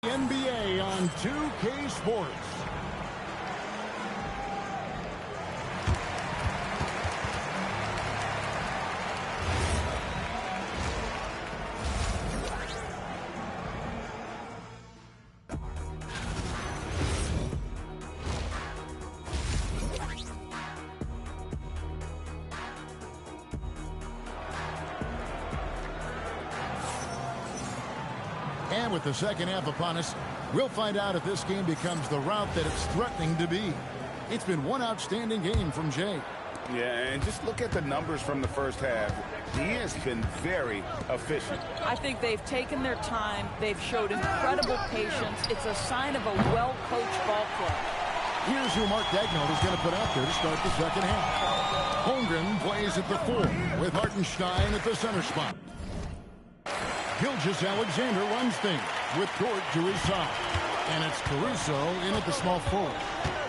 NBA on 2K Sports. And with the second half upon us, we'll find out if this game becomes the route that it's threatening to be. It's been one outstanding game from Jay. Yeah, and just look at the numbers from the first half. He has been very efficient. I think they've taken their time. They've showed incredible patience. It's a sign of a well-coached ball club. Here's who Mark Dagnall is going to put out there to start the second half. Holmgren plays at the 4 with Hartenstein at the center spot. JAZZY-J runs things with Dort to his side. And it's Caruso in at the small forward.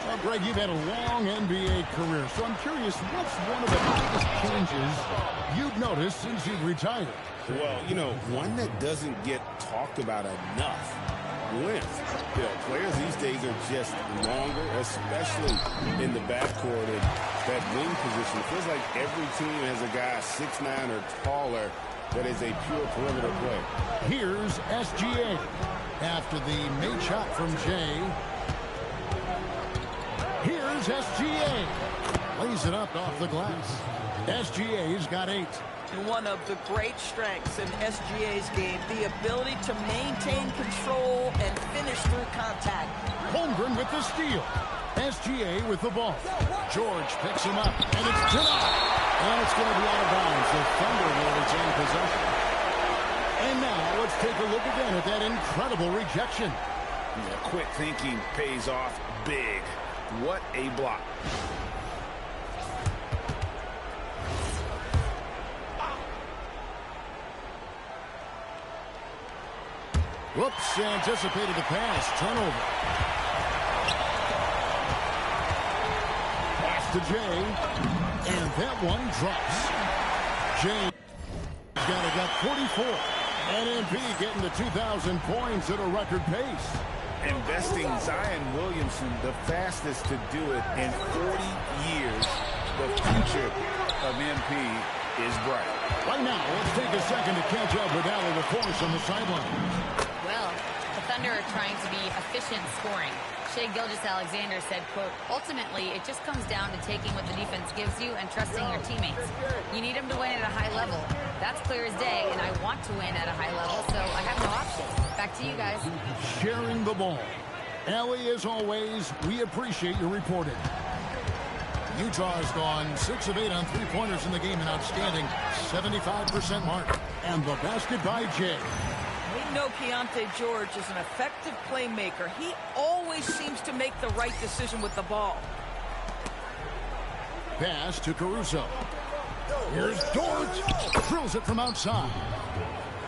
Well, Greg, you've had a long NBA career, so I'm curious, what's one of the biggest changes you've noticed since you've retired? Well, you know, one that doesn't get talked about enough. Length. You know, players these days are just longer, especially in the backcourt and that wing position. It feels like every team has a guy 6'9" or taller that is a pure perimeter player. Here's SGA. After the made shot from Jay. Here's SGA. Lays it up off the glass. SGA's got 8. One of the great strengths in SGA's game, the ability to maintain control and finish through contact. Holmgren with the steal. SGA with the ball. George picks him up, and it's denied. And it's going to be out of bounds. The Thunder will retain possession. And now let's take a look again at that incredible rejection. Yeah, quick thinking pays off big. What a block. Whoops, anticipated the pass. Turnover. Pass to Jay. And that one drops. Jay got 44. And MP getting to 2,000 points at a record pace. Investing Zion Williamson, the fastest to do it in 40 years. The future of MP is bright. Right now, let's take a second to catch up with Allie LaForce on the sideline. Well, the Thunder are trying to be efficient scoring. Shai Gilgeous-Alexander said, quote, ultimately, it just comes down to taking what the defense gives you and trusting your teammates. You need them to win at a high level. That's clear as day, and I want to win at a high level, so I have no option. Back to you guys. Sharing the ball. Allie, as always, we appreciate your reporting. Utah has gone 6 of 8 on three-pointers in the game, an outstanding 75% mark. And the basket by Jay. We know Keontae George is an effective playmaker. He always seems to make the right decision with the ball. Pass to Caruso. Here's Dort. Drills it from outside.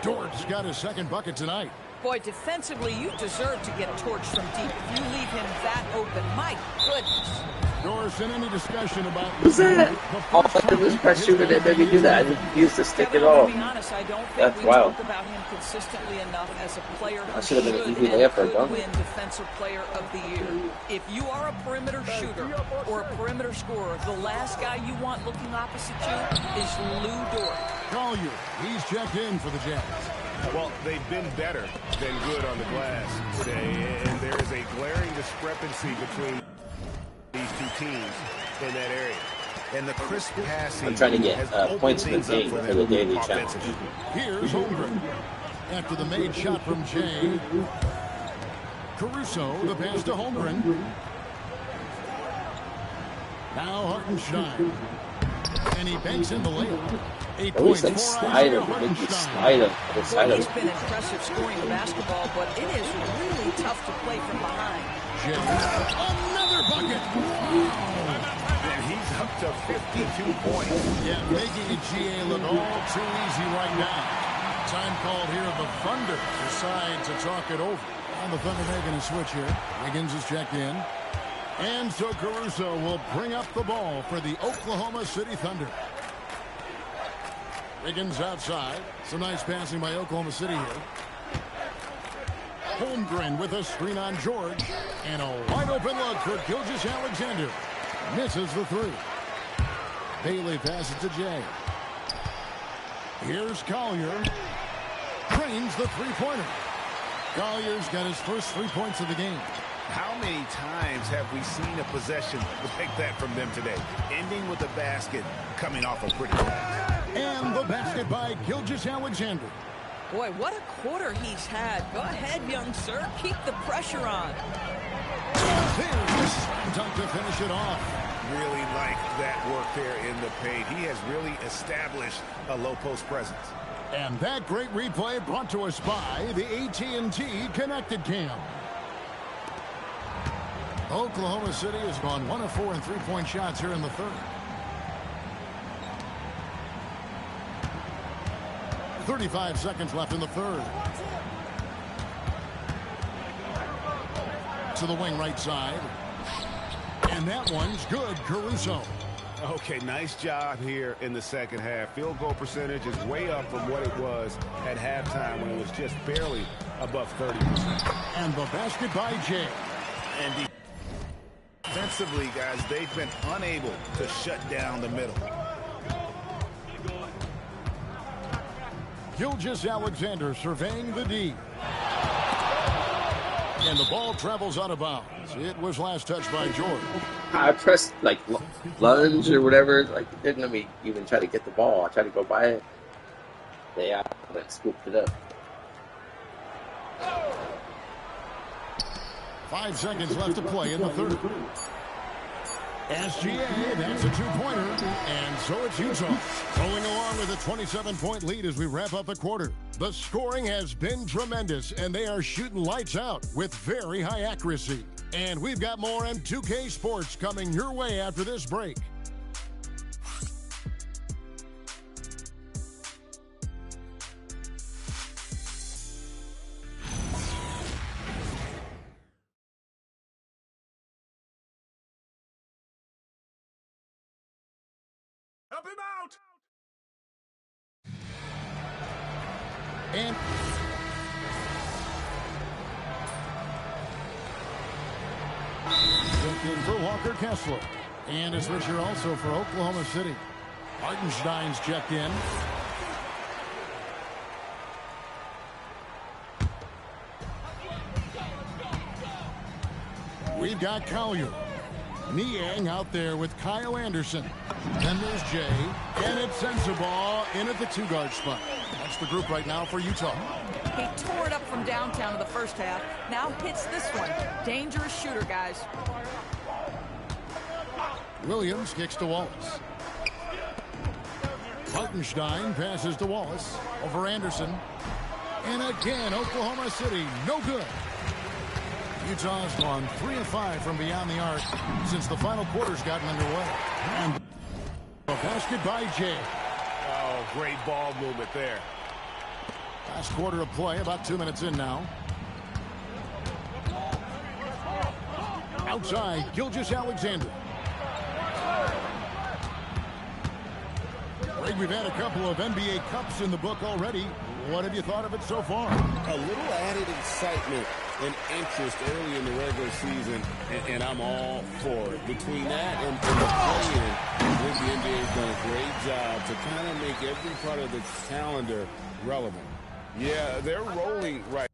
Dort's got his second bucket tonight. Boy, defensively, you deserve to get torched from deep. If you leave him that open, my goodness. Doris, in any discussion about who's that? All I did was press shooter that made me do that. I didn't use the stick at all. To be honest, I don't think That's we wild. talk about him consistently enough as a player who should have been an easy and layup for a could dunk. win Defensive Player of the Year. If you are a perimeter shooter or a perimeter scorer, the last guy you want looking opposite you is Lou Dort. Collier, he's checked in for the Jazz. Well, they've been better than good on the glass today, and there is a glaring discrepancy between these two teams in that area. And the crisp passing. I'm trying to get points in the game for the daily challenge. Here's Holmgren. After the made shot from Jay. Caruso, the pass to Holmgren. Now Hartenstein. And he banks in the layup. 8 Always points like for slide Isaiah him, make you Hartenstein. slide him to the side of He's been impressive scoring the basketball, but it is really tough to play from behind. Jay. Another bucket. And he's up to 52 points. Yeah, making GA look all too easy right now. Time called here. The Thunder decide to talk it over. And the Thunder making a switch here. Wiggins is checked in. And so Caruso will bring up the ball for the Oklahoma City Thunder. Wiggins outside. Some nice passing by Oklahoma City here. Holmgren with a screen on George. And a wide open look for Gilgeous-Alexander. Misses the three. Bailey passes to Jay. Here's Collier. Drains the three-pointer. Collier's got his first 3 points of the game. How many times have we seen a possession like that from them today? Ending with a basket, coming off a pretty pass. And the basket by Gilgeous-Alexander. Boy, what a quarter he's had. Go ahead, young sir. Keep the pressure on. There's the slam dunk to finish it off. Really like that work there in the paint. He has really established a low post presence. And that great replay brought to us by the AT&T Connected Cam. Oklahoma City has gone 1 of 4 in three-point shots here in the third. 35 seconds left in the third. To the wing right side. And that one's good, Caruso. Okay, nice job here in the second half. Field goal percentage is way up from what it was at halftime when it was just barely above 30%. And the basket by Jay. And defensively, guys, they've been unable to shut down the middle. Gilgeous-Alexander surveying the D. And the ball travels out of bounds. It was last touched by Jordan. I pressed like lunge or whatever. Like it didn't let me even try to get the ball. I tried to go by it. They like scooped it up. 5 seconds left to play in the third. SGA, that's a two-pointer. And so it's Utah rolling along with a 27-point lead as we wrap up the quarter. The scoring has been tremendous, and they are shooting lights out with very high accuracy. And we've got more M2K Sports coming your way after this break. Help him out! And in for Walker Kessler. And a switcher also for Oklahoma City. Hartenstein's checked in. We've got Collier. Niang out there with Kyle Anderson. Then there's Jay. And it's Sensabaugh in at the two-guard spot. That's the group right now for Utah. He tore it up from downtown in the first half. Now hits this one. Dangerous shooter, guys. Williams kicks to Wallace. Hartenstein passes to Wallace over Anderson. And again, Oklahoma City, no good. Utah's gone 3 of 5 from beyond the arc since the final quarter's gotten underway. And a basket by Jay. Oh, great ball movement there. Last quarter of play, about 2 minutes in now. Outside, Gilgeous-Alexander. Greg, we've had a couple of NBA Cups in the book already. What have you thought of it so far? A little added excitement and interest early in the regular season, and I'm all for it. Between that and the play-in, I think the NBA has done a great job to kind of make every part of the calendar relevant. Yeah, they're rolling right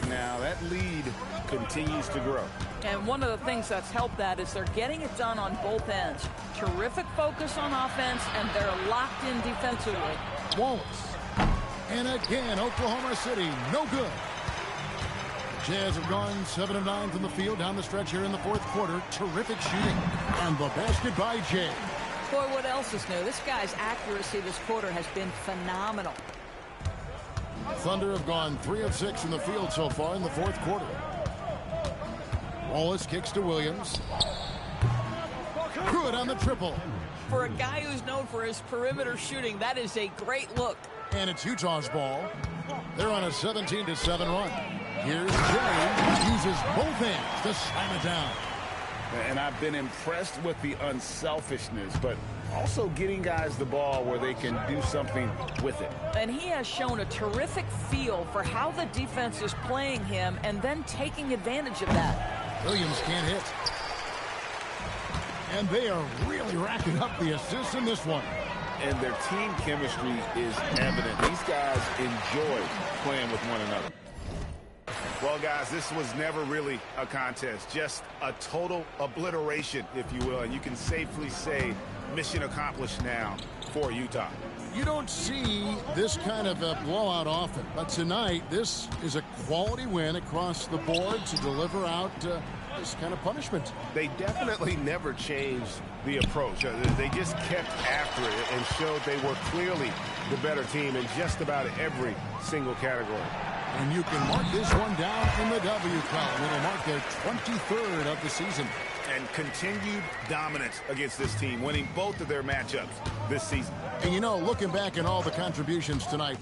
now. That lead continues to grow. And one of the things that's helped that is they're getting it done on both ends. Terrific focus on offense, and they're locked in defensively. Wallace. And again, Oklahoma City, no good. Jazz have gone 7 of 9 from the field down the stretch here in the fourth quarter. Terrific shooting. And the basket by Jay. Boy, what else is new? This guy's accuracy this quarter has been phenomenal. Thunder have gone 3 of 6 in the field so far in the fourth quarter. Wallace kicks to Williams. Good on the triple. For a guy who's known for his perimeter shooting, that is a great look. And it's Utah's ball. They're on a 17-7 run. Here's Jay. Uses both hands to slam it down. And I've been impressed with the unselfishness, but also getting guys the ball where they can do something with it. And he has shown a terrific feel for how the defense is playing him and then taking advantage of that. Williams can't hit. And they are really racking up the assists in this one. And their team chemistry is evident. These guys enjoy playing with one another. Well, guys, this was never really a contest, just a total obliteration, if you will. And you can safely say mission accomplished now for Utah. You don't see this kind of a blowout often, but tonight this is a quality win across the board to deliver out this kind of punishment. They definitely never changed the approach. They just kept after it and showed they were clearly the better team in just about every single category. And you can mark this one down in the W column. It'll mark their 23rd of the season. And continued dominance against this team, winning both of their matchups this season. And you know, looking back at all the contributions tonight,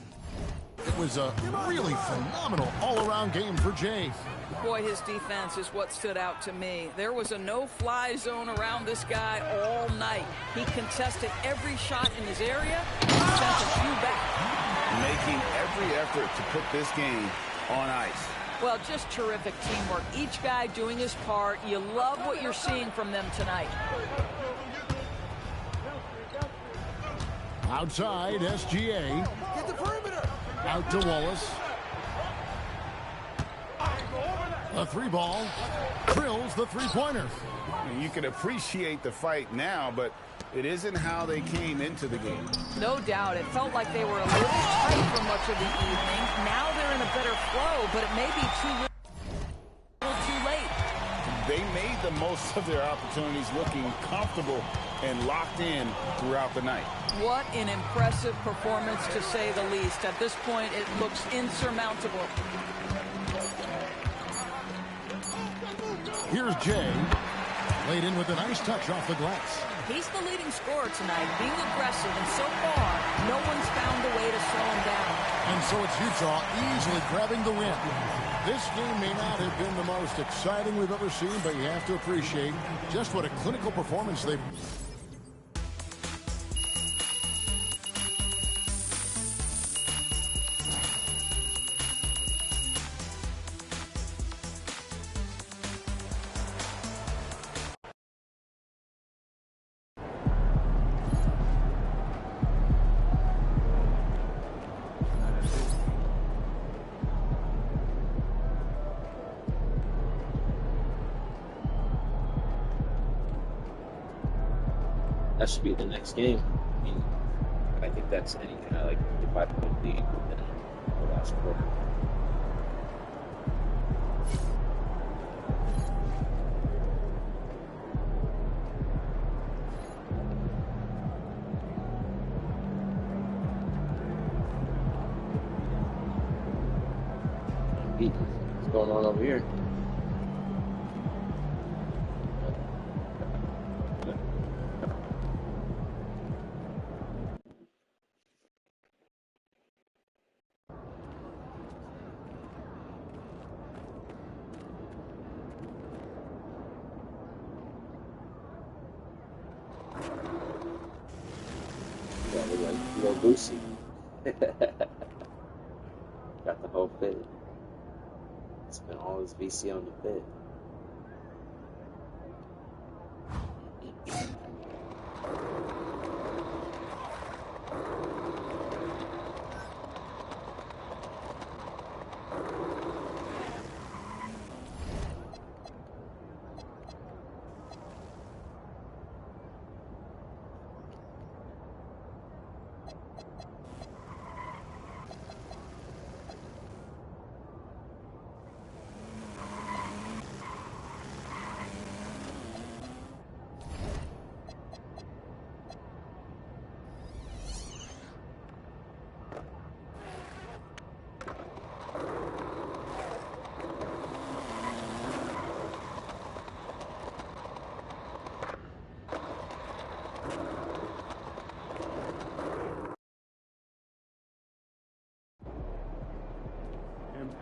it was a really phenomenal all-around game for Jay. Boy, his defense is what stood out to me. There was a no-fly zone around this guy all night. He contested every shot in his area and sent a few back. Making every effort to put this game on ice. Well, just terrific teamwork. Each guy doing his part. You love what you're seeing from them tonight. Outside, SGA. Get the perimeter. Out to Wallace. A three ball. Drills the three-pointer. You can appreciate the fight now, but it isn't how they came into the game. No doubt. It felt like they were a little tight for much of the evening. Now they're in a better flow, but it may be too late. They made the most of their opportunities, looking comfortable and locked in throughout the night. What an impressive performance, to say the least. At this point, it looks insurmountable. Here's Jay. Laid in with a nice touch off the glass. He's the leading scorer tonight, being aggressive, and so far, no one's found a way to slow him down. And so it's Utah easily grabbing the win. This game may not have been the most exciting we've ever seen, but you have to appreciate just what a clinical performance they've... That should be the next game. I mean, I think that's any kind of like 5-point lead within the last quarter. What's going on over here? Little Boosie. Got the whole fit. Spent all his VC on the fit.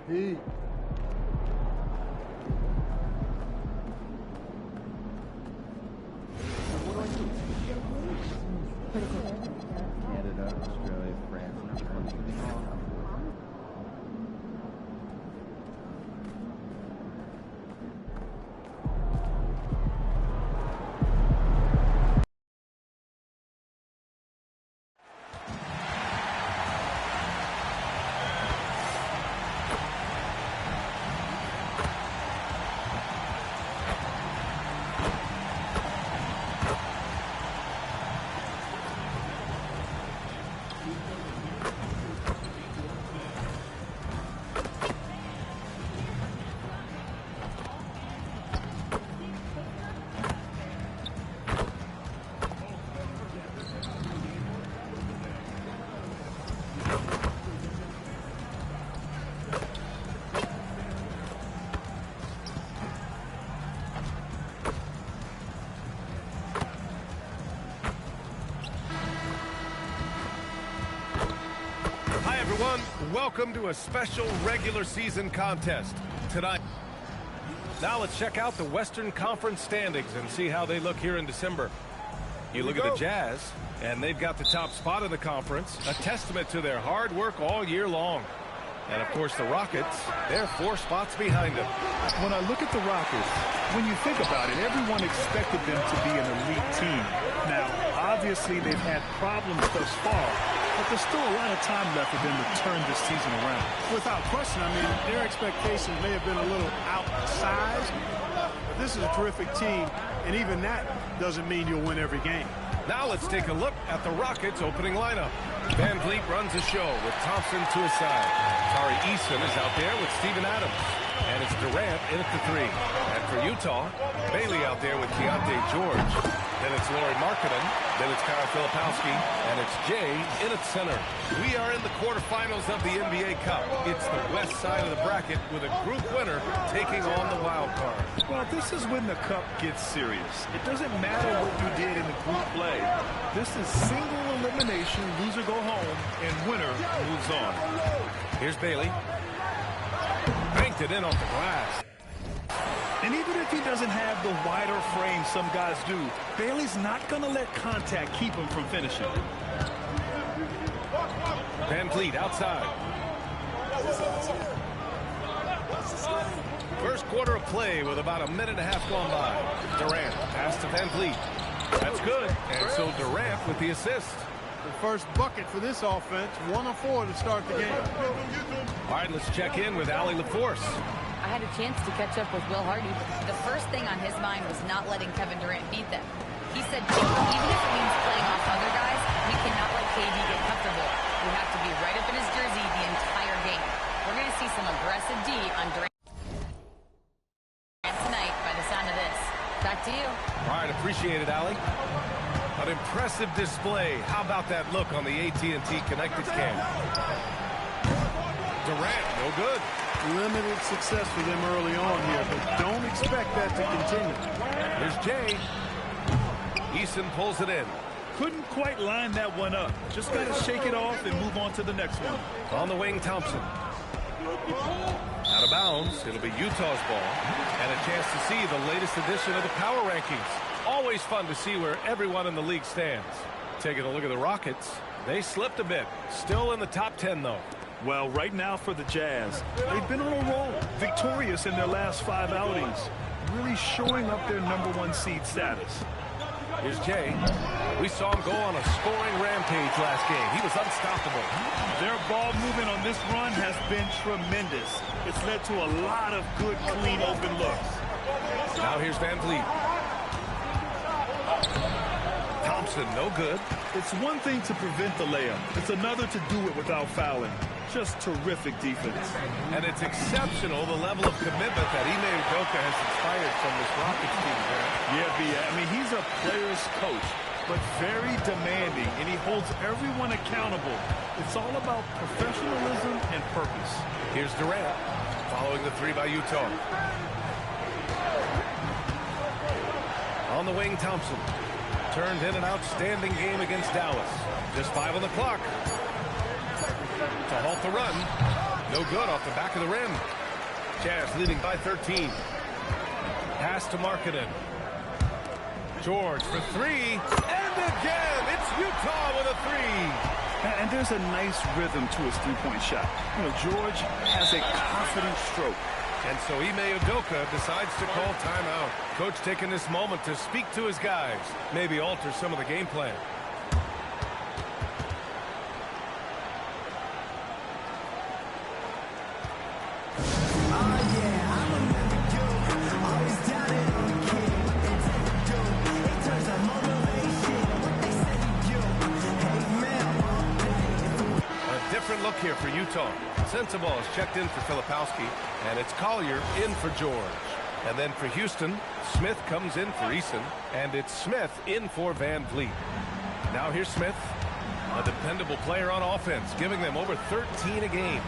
MP. welcome to a special regular season contest tonight. Now let's check out the Western Conference standings and see how they look here in December. You look at the Jazz, and they've got the top spot in the conference, a testament to their hard work all year long. And, of course, the Rockets, they're 4 spots behind them. When I look at the Rockets, when you think about it, everyone expected them to be an elite team. Now, obviously, they've had problems thus far, but there's still a lot of time left for them to turn this season around. Without question, I mean, their expectations may have been a little outsized, but this is a terrific team, and even that doesn't mean you'll win every game. Now let's take a look at the Rockets' opening lineup. Van Vliet runs the show with Thompson to his side. Tari Eason is out there with Steven Adams. And it's Durant in at the 3. And for Utah, Bailey out there with Keontae George. Then it's Lauri Markkanen. Then it's Kyle Filipowski. And it's Jay in at center. We are in the quarterfinals of the NBA Cup. It's the west side of the bracket with a group winner taking on the wild card. Well, this is when the Cup gets serious. It doesn't matter what you did in the group play. This is single elimination, loser go home, and winner moves on. Here's Bailey. Banked it in off the glass. And even if he doesn't have the wider frame some guys do, Bailey's not going to let contact keep him from finishing. Van Vliet outside. First quarter of play with about a minute and a half gone by. Durant pass to Van Vliet. That's good. And so Durant with the assist. The first bucket for this offense, 1 of 4 to start the game. All right, let's check in with Allie LaForce. I had a chance to catch up with Will Hardy. The first thing on his mind was not letting Kevin Durant beat them. He said, even if it means playing off other guys, we cannot let KD get comfortable. We have to be right up in his jersey the entire game. We're going to see some aggressive D on Durant tonight by the sound of this. Back to you. All right, appreciate it, Allie. An impressive display. How about that look on the AT&T Connected Cam? Durant, no good. Limited success for them early on here, but don't expect that to continue. Here's Jay. Eason pulls it in. Couldn't quite line that one up. Just got to shake it off and move on to the next one. On the wing, Thompson. Out of bounds. It'll be Utah's ball. And a chance to see the latest edition of the power rankings. Always fun to see where everyone in the league stands. Taking a look at the Rockets. They slipped a bit. Still in the top 10, though. Well, right now for the Jazz, they've been on a roll. Victorious in their last 5 outings. Really showing up their #1 seed status. Here's Jay. We saw him go on a scoring rampage last game. He was unstoppable. Their ball movement on this run has been tremendous. It's led to a lot of good, clean, open looks. Now here's Van Vliet. Thompson, no good. It's one thing to prevent the layup. It's another to do it without fouling. Just terrific defense. And it's exceptional, the level of commitment that Ime Udoka has inspired from this Rockets team there. Yeah, B. I mean, he's a player's coach, but very demanding, and he holds everyone accountable. It's all about professionalism and purpose. Here's Durant, following the 3 by Utah. On the wing, Thompson. Turned in an outstanding game against Dallas. Just 5 on the clock. To halt the run. No good off the back of the rim. Jazz leading by 13. Pass to Markkanen. George for 3. And again, it's Utah with a 3. And there's a nice rhythm to his three-point shot. You know, George has a confident stroke. And so Ime Udoka decides to call timeout. Coach taking this moment to speak to his guys. Maybe alter some of the game plan. Different look here for Utah. Sensabaugh is checked in for Filipowski, and it's Collier in for George. And then for Houston, Smith comes in for Eason, and it's Smith in for Van Vliet. Now here's Smith, a dependable player on offense, giving them over 13 a game.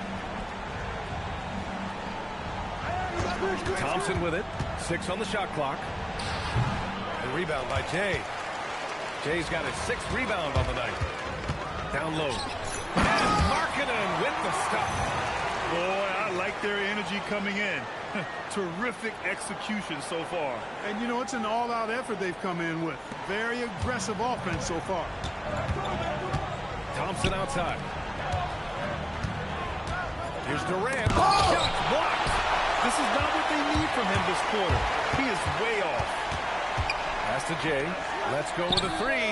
Thompson with it, 6 on the shot clock. And rebound by Jay. Jay's got his 6th rebound on the night. Down low. And Markkanen with the stop. Boy, I like their energy coming in. Terrific execution so far. And, you know, it's an all-out effort they've come in with. Very aggressive offense so far. Thompson outside. Here's Durant. Shot blocked. This is not what they need from him this quarter. He is way off. Pass to Jay. Let's go with a three.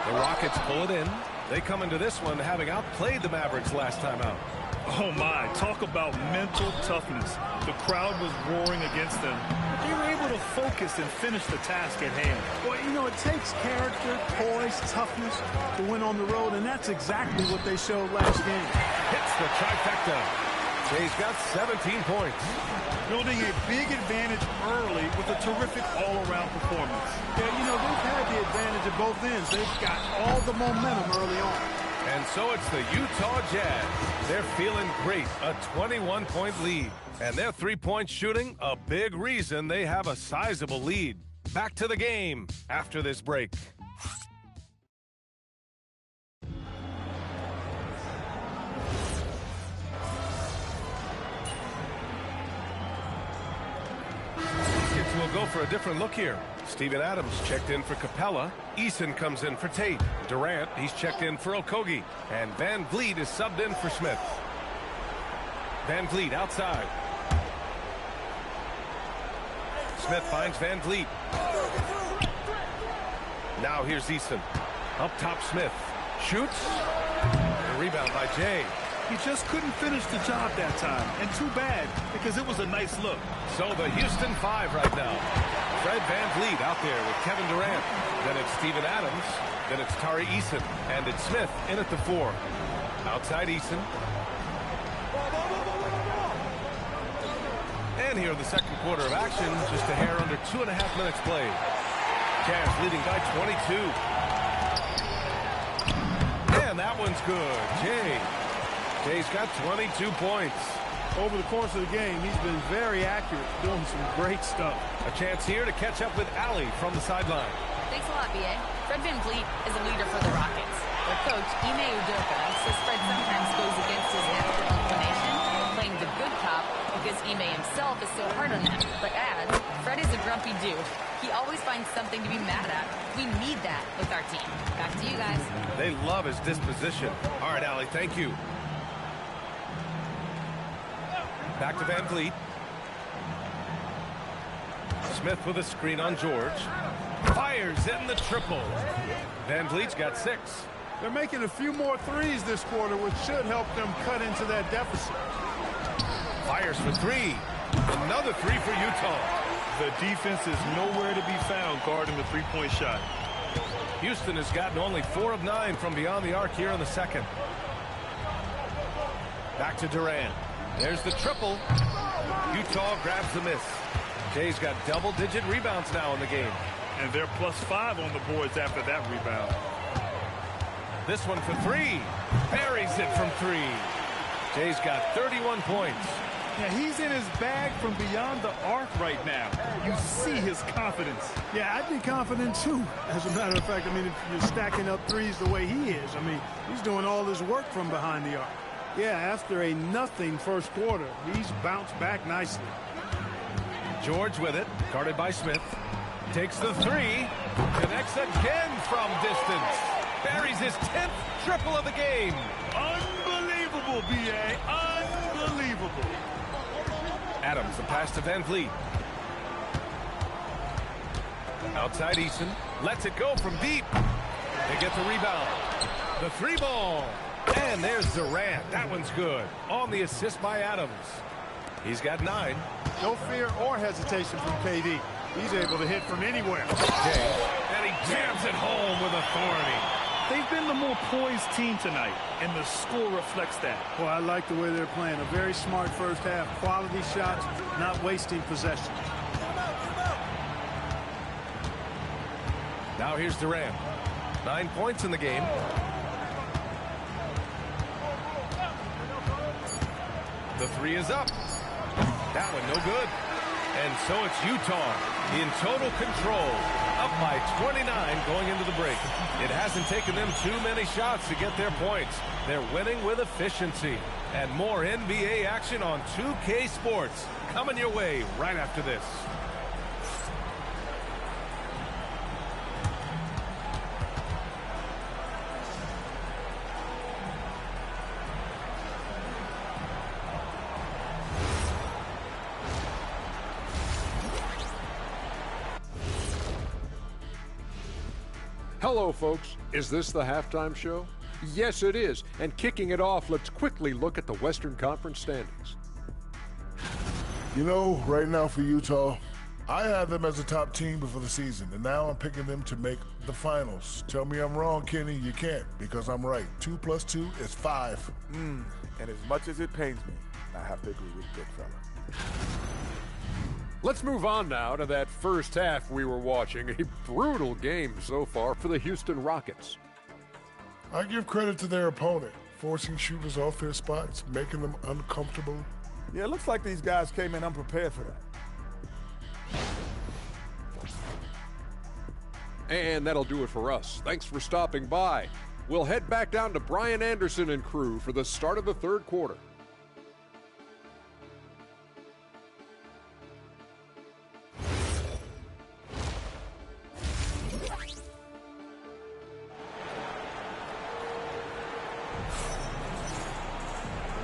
The Rockets pull it in. They come into this one having outplayed the Mavericks last time out. Oh, my. Talk about mental toughness. The crowd was roaring against them. They were able to focus and finish the task at hand. Well, you know, it takes character, poise, toughness to win on the road, and that's exactly what they showed last game. Hits the trifecta. Jay's got 17 points. Building a big advantage early with a terrific all-around performance. Yeah, you know, they've had the advantage at both ends. They've got all the momentum early on. And so it's the Utah Jazz. They're feeling great, a 21-point lead. And their three-point shooting, a big reason they have a sizable lead. Back to the game after this break. We'll go for a different look here. Steven Adams checked in for Capella. Eason comes in for Tate. Durant, he's checked in for Okogie. And Van Vliet is subbed in for Smith. Van Vliet outside. Smith finds Van Vliet. Now here's Eason. Up top, Smith. Shoots. The rebound by Jay. He just couldn't finish the job that time. And too bad, because it was a nice look. So the Houston 5 right now. Fred Van Vliet out there with Kevin Durant. Then it's Steven Adams. Then it's Tari Eason. And it's Smith in at the 4. Outside Eason. And here in the second quarter of action, just a hair under 2.5 minutes played. Jazz leading by 22. And that one's good. Jay's got 22 points. Over the course of the game, he's been very accurate, doing some great stuff. A chance here to catch up with Allie from the sideline. Thanks a lot, B.A. Fred Van Vliet is a leader for the Rockets. Their coach, Ime Udoka, says Fred sometimes goes against his natural inclination, playing the good cop because Ime himself is so hard on them. But adds, Fred is a grumpy dude. He always finds something to be mad at. We need that with our team. Back to you guys. They love his disposition. All right, Allie, thank you. Back to Van Vliet. Smith with a screen on George. Fires in the triple. Van Vliet's got 6. They're making a few more threes this quarter, which should help them cut into that deficit. Fires for 3. Another 3 for Utah. The defense is nowhere to be found guarding the three-point shot. Houston has gotten only 4 of 9 from beyond the arc here in the second. Back to Durant. There's the triple. Utah grabs the miss. Jay's got double-digit rebounds now in the game. And they're +5 on the boards after that rebound. This one for 3. Buries it from 3. Jay's got 31 points. Yeah, he's in his bag from beyond the arc right now. You see his confidence. Yeah, I'd be confident too. As a matter of fact, I mean, if you're stacking up threes the way he is, I mean, he's doing all his work from behind the arc. Yeah, after a nothing first quarter, he's bounced back nicely. George with it, guarded by Smith. Takes the 3. Connects again from distance. Buries his 10th triple of the game. Unbelievable, B.A. Unbelievable. Adams, the pass to Van Vliet. Outside Eason. Lets it go from deep. They get the rebound. The 3 ball. And there's Durant. That one's good. On the assist by Adams. He's got 9. No fear or hesitation from KD. He's able to hit from anywhere. Jay, and he jams it home with authority. They've been the more poised team tonight, and the score reflects that. Well, I like the way they're playing. A very smart first half. Quality shots, not wasting possession. Now here's Durant. 9 points in the game. The 3 is up. That one no good. And so it's Utah in total control, up by 29 going into the break. It hasn't taken them too many shots to get their points. They're winning with efficiency. And more NBA action on 2K Sports coming your way right after this. Hello, folks. Is this the halftime show? Yes, it is. And kicking it off, let's quickly look at the Western Conference standings. You know, right now for Utah, I had them as a top team before the season, and now I'm picking them to make the finals. Tell me I'm wrong, Kenny. You can't, because I'm right. 2 + 2 is 5. And as much as it pains me, I have to agree with Big Fella. Let's move on now to that first half we were watching. A brutal game so far for the Houston Rockets. I give credit to their opponent, forcing shooters off their spots, making them uncomfortable. Yeah, it looks like these guys came in unprepared for that. And that'll do it for us. Thanks for stopping by. We'll head back down to Brian Anderson and crew for the start of the third quarter.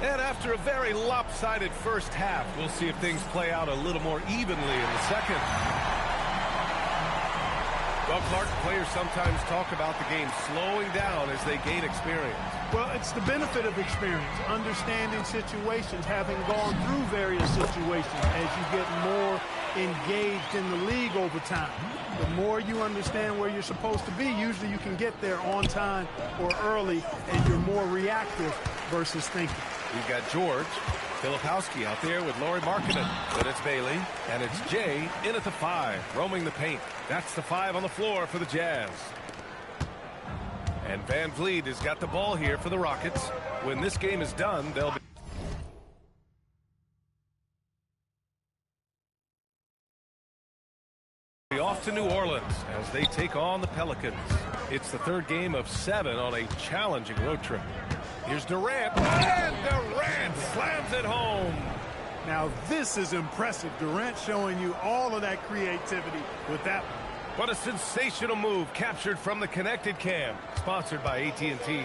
And after a very lopsided first half, we'll see if things play out a little more evenly in the second. Well, Clark, players sometimes talk about the game slowing down as they gain experience. Well, it's the benefit of experience, understanding situations, having gone through various situations as you get more engaged in the league over time. The more you understand where you're supposed to be, usually you can get there on time or early, and you're more reactive versus thinking. We've got George Filipowski out there with Lauri Markkanen. But it's Bailey, and it's Jay in at the 5, roaming the paint. That's the 5 on the floor for the Jazz. And Van Vliet has got the ball here for the Rockets. When this game is done, they'll be off to New Orleans as they take on the Pelicans. It's the third game of 7 on a challenging road trip. Here's Durant, and Durant slams it home. Now this is impressive. Durant showing you all of that creativity with that one. What a sensational move captured from the connected cam, sponsored by AT&T.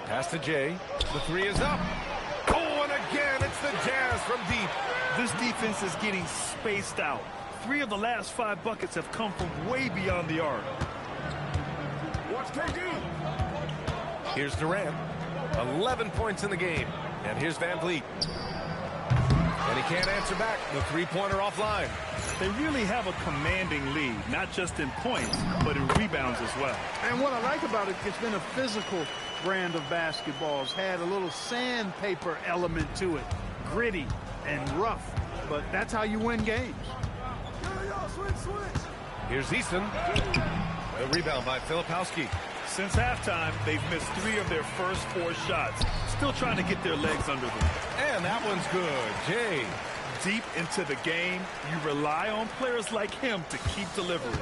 Pass to Jay. The 3 is up. Oh, and again, it's the Jazz from deep. This defense is getting spaced out. 3 of the last 5 buckets have come from way beyond the arc. Watch KD. Here's Durant. 11 points in the game. And here's Van Vliet. And he can't answer back. The 3-pointer offline. They really have a commanding lead, not just in points, but in rebounds as well. And what I like about it, it's been a physical brand of basketball. It's had a little sandpaper element to it. Gritty and rough. But that's how you win games. Here's Eason. The rebound by Filipowski. Since halftime, they've missed 3 of their first 4 shots. Still trying to get their legs under them. And that one's good. Jay. Deep into the game, you rely on players like him to keep delivering.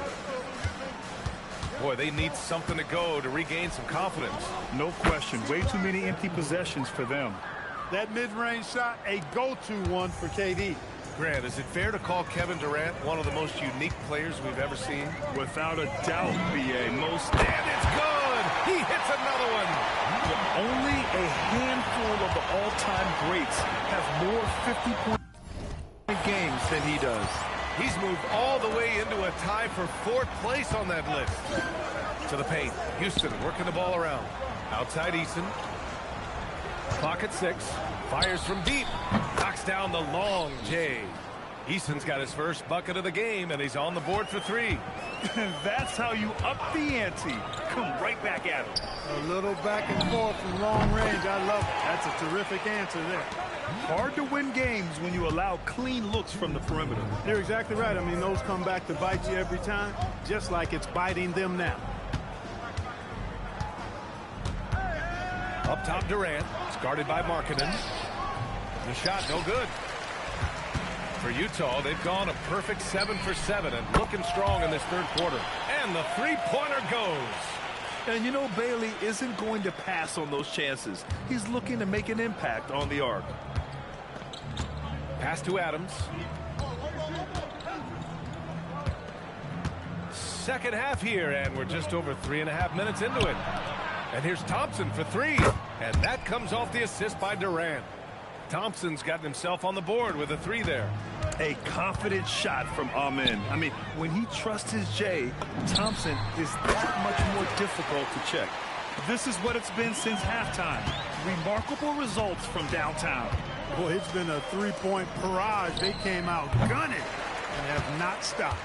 Boy, they need something to go to regain some confidence. No question. Way too many empty possessions for them. That mid-range shot, a go-to one for KD. Grant, is it fair to call Kevin Durant one of the most unique players we've ever seen? Without a doubt, B.A. Most. And it's good! He hits another one! Only a handful of the all-time greats have more 50-point games than he does. He's moved all the way into a tie for 4th place on that list. To the paint. Houston working the ball around. Outside Eason. Pocket 6. Fires from deep. Knocks down the long Jay. Eason's got his first bucket of the game, and he's on the board for 3. That's how you up the ante. Come right back at him. A little back and forth from long range. I love it. That's a terrific answer there. Hard to win games when you allow clean looks from the perimeter. You're exactly right. I mean, those come back to bite you every time, just like it's biting them now. Up top, Durant. It's guarded by Markkanen. The shot, no good. For Utah, they've gone a perfect 7 for 7 and looking strong in this third quarter. And the three-pointer goes. And you know, Bailey isn't going to pass on those chances. He's looking to make an impact on the arc. Pass to Adams. Second half here, and we're just over 3.5 minutes into it. And here's Thompson for three. And that comes off the assist by Durant. Thompson's gotten himself on the board with a three there. A confident shot from Amen. I mean, when he trusts his J, Thompson is that much more difficult to check. This is what it's been since halftime. Remarkable results from downtown. Boy, it's been a three-point barrage. They came out gunning and have not stopped.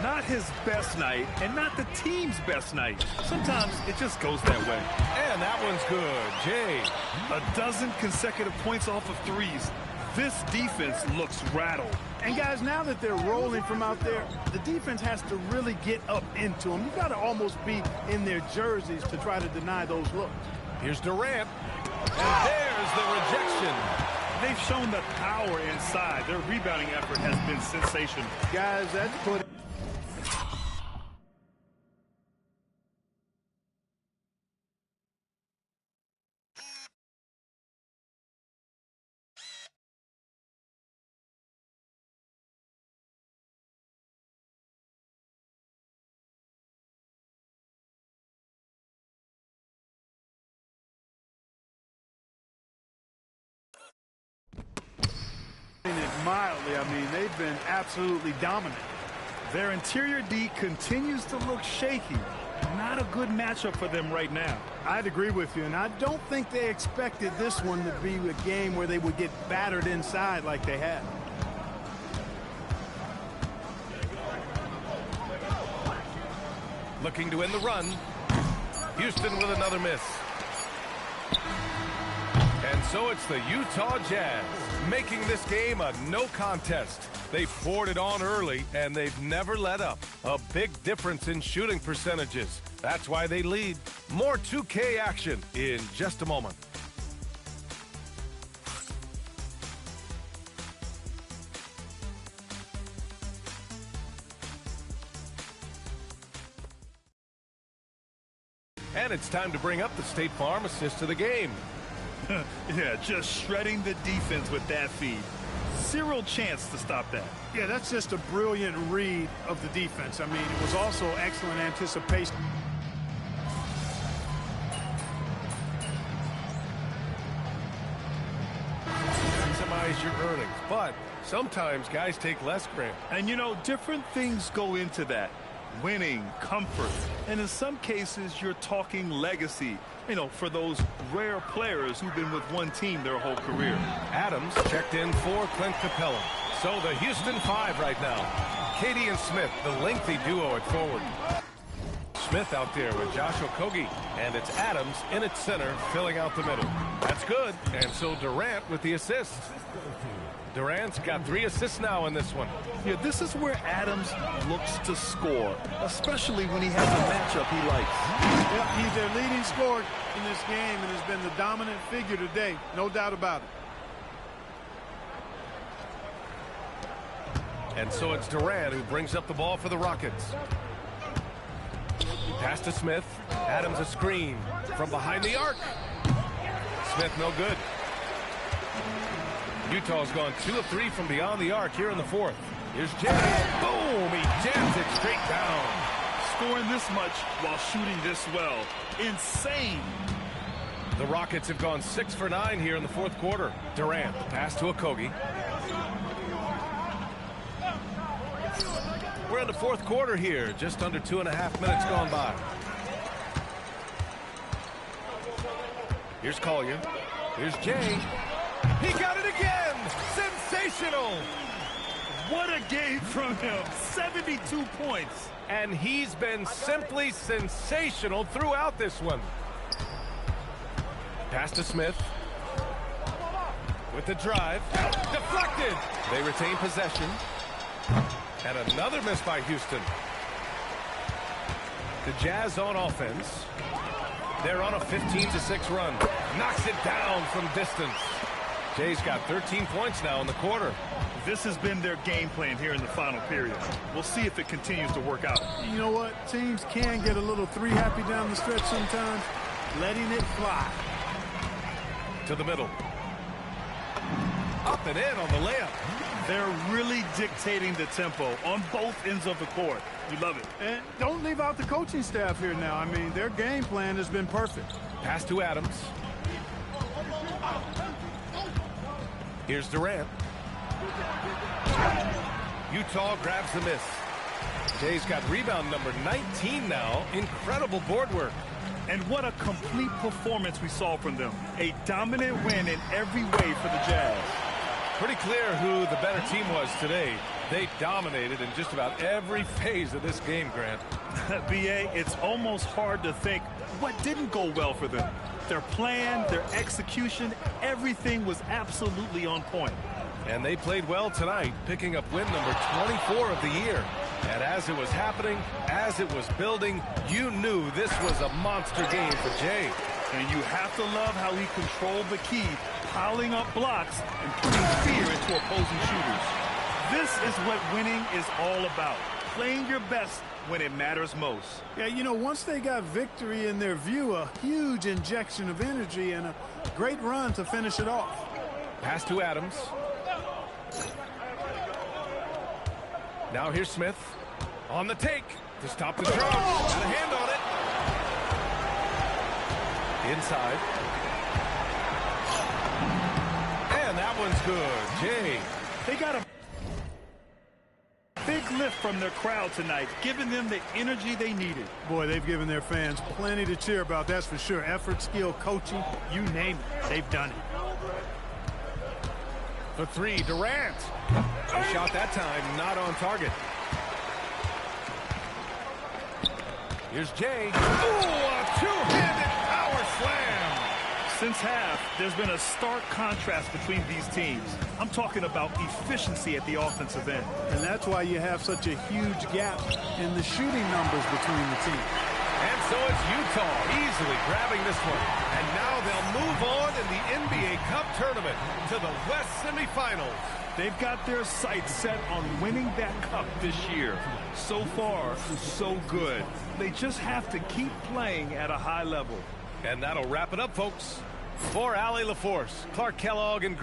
Not his best night, and not the team's best night. Sometimes it just goes that way. And that one's good. Jay. A dozen consecutive points off of threes. This defense looks rattled. And guys, now that they're rolling from out there, the defense has to really get up into them. You've got to almost be in their jerseys to try to deny those looks. Here's Durant. And there's the rejection. They've shown the power inside. Their rebounding effort has been sensational. Guys, that's put. Mildly, I mean, they've been absolutely dominant. Their interior D continues to look shaky. Not a good matchup for them right now. I'd agree with you, and I don't think they expected this one to be a game where they would get battered inside like they had. Looking to end the run. Houston with another miss. And so it's the Utah Jazz making this game a no contest. They poured it on early, and they've never let up. A big difference in shooting percentages. That's why they lead. More 2K action in just a moment. And it's time to bring up the State Farm assist of the game. Yeah, just shredding the defense with that feed. Zero chance to stop that. Yeah, that's just a brilliant read of the defense. I mean, it was also excellent anticipation. Maximize your earnings, but sometimes guys take less, Grant. And you know, different things go into that. Winning, comfort, and in some cases, you're talking legacy. You know, for those rare players who've been with one team their whole career. Adams checked in for Clint Capella. So the Houston 5 right now. Katie and Smith, the lengthy duo at forward. Smith out there with Josh Okogie. And it's Adams in its center, filling out the middle. That's good. And so Durant with the assist. Durant's got 3 assists now in this one. Yeah, this is where Adams looks to score, especially when he has a matchup he likes. Yep, he's their leading scorer in this game and has been the dominant figure today, no doubt about it. And so it's Durant who brings up the ball for the Rockets. Pass to Smith. Adams a screen from behind the arc. Smith no good. Utah's gone 2 of 3 from beyond the arc here in the fourth. Here's Jay. Boom! He jams it straight down. Scoring this much while shooting this well. Insane. The Rockets have gone 6 for 9 here in the fourth quarter. Durant, pass to Okogie. We're in the fourth quarter here. Just under 2.5 minutes gone by. Here's Collier. Here's Jay. He got it again! Sensational! What a game from him. 72 points. And he's been simply sensational throughout this one. Pass to Smith. With the drive. Deflected! They retain possession. And another miss by Houston. The Jazz on offense. They're on a 15-6 run. Knocks it down from distance. Jay's got 13 points now in the quarter. This has been their game plan here in the final period. We'll see if it continues to work out. You know what? Teams can get a little three-happy down the stretch sometimes. Letting it fly. To the middle. Up and in on the layup. They're really dictating the tempo on both ends of the court. You love it. And don't leave out the coaching staff here now. I mean, their game plan has been perfect. Pass to Adams. Here's Durant. Utah grabs the miss. Jay's got rebound number 19 now. Incredible board work. And what a complete performance we saw from them. A dominant win in every way for the Jazz. Pretty clear who the better team was today. They dominated in just about every phase of this game, Grant. B.A., it's almost hard to think what didn't go well for them. Their plan, their execution, everything was absolutely on point. And they played well tonight, picking up win number 24 of the year. And as it was happening, as it was building, you knew this was a monster game for Jay. And you have to love how he controlled the key, piling up blocks and putting fear into opposing shooters. This is what winning is all about, playing your best when it matters most. Yeah, you know, once they got victory in their view, a huge injection of energy and a great run to finish it off. Pass to Adams. Now here's Smith on the take to stop the charge. Got a hand on it. Inside. And that one's good. Jay. They got a big lift from their crowd tonight, giving them the energy they needed. Boy, they've given their fans plenty to cheer about, that's for sure. Effort, skill, coaching, you name it, they've done it. For three, Durant. A shot that time, not on target. Here's Jay. Ooh, a two-handed power slam. Since half, there's been a stark contrast between these teams. I'm talking about efficiency at the offensive end. And that's why you have such a huge gap in the shooting numbers between the teams. And so it's Utah easily grabbing this one. And now they'll move on in the NBA Cup tournament to the West semifinals. They've got their sights set on winning that cup this year. So far, so good. They just have to keep playing at a high level. And that'll wrap it up, folks. For Allie LaForce, Clark Kellogg, and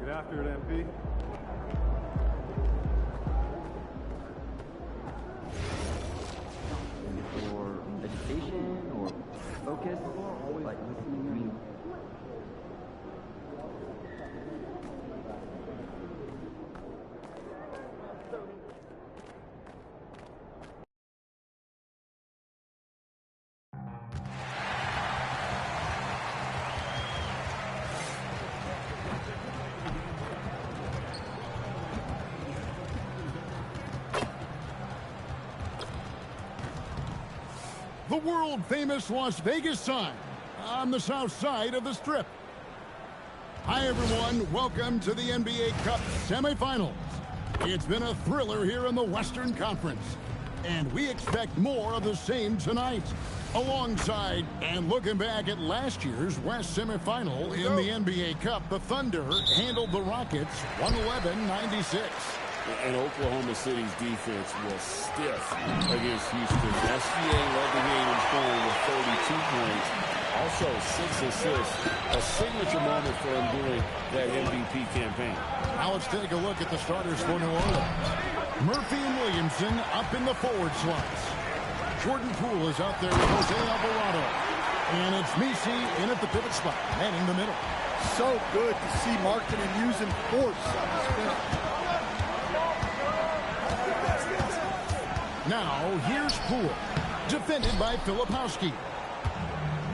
Get after it, MP. For education or focus, like listening, I mean, the world-famous Las Vegas sign on the south side of the Strip. Hi, everyone. Welcome to the NBA Cup semifinals. It's been a thriller here in the Western Conference, and we expect more of the same tonight. Alongside and looking back at last year's West semifinal in the NBA Cup, the Thunder handled the Rockets 111-96. And Oklahoma City's defense was stiff against Houston. SGA led the game in scoring with 32 points. Also 6 assists. A signature moment for him during that MVP campaign. Now let's take a look at the starters for New Orleans. Murphy and Williamson up in the forward slots. Jordan Poole is out there with Jose Alvarado. And it's Messi in at the pivot spot, manning the middle. So good to see Markkanen using force on his finish. Now, here's Poole, defended by Filipowski.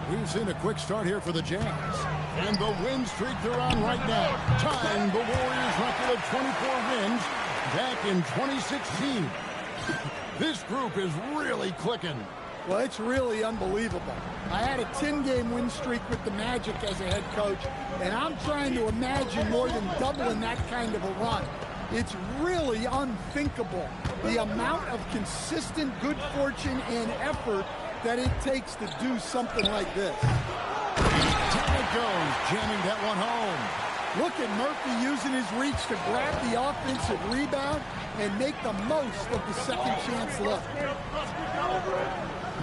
We've seen a quick start here for the Jazz. And the win streak they're on right now, tying the Warriors' record of 24 wins back in 2016. This group is really clicking. Well, it's really unbelievable. I had a 10-game win streak with the Magic as a head coach, and I'm trying to imagine more than doubling that kind of a run. It's really unthinkable, the amount of consistent good fortune and effort that it takes to do something like this. Down it goes, jamming that one home. Look at Murphy using his reach to grab the offensive rebound and make the most of the second chance look.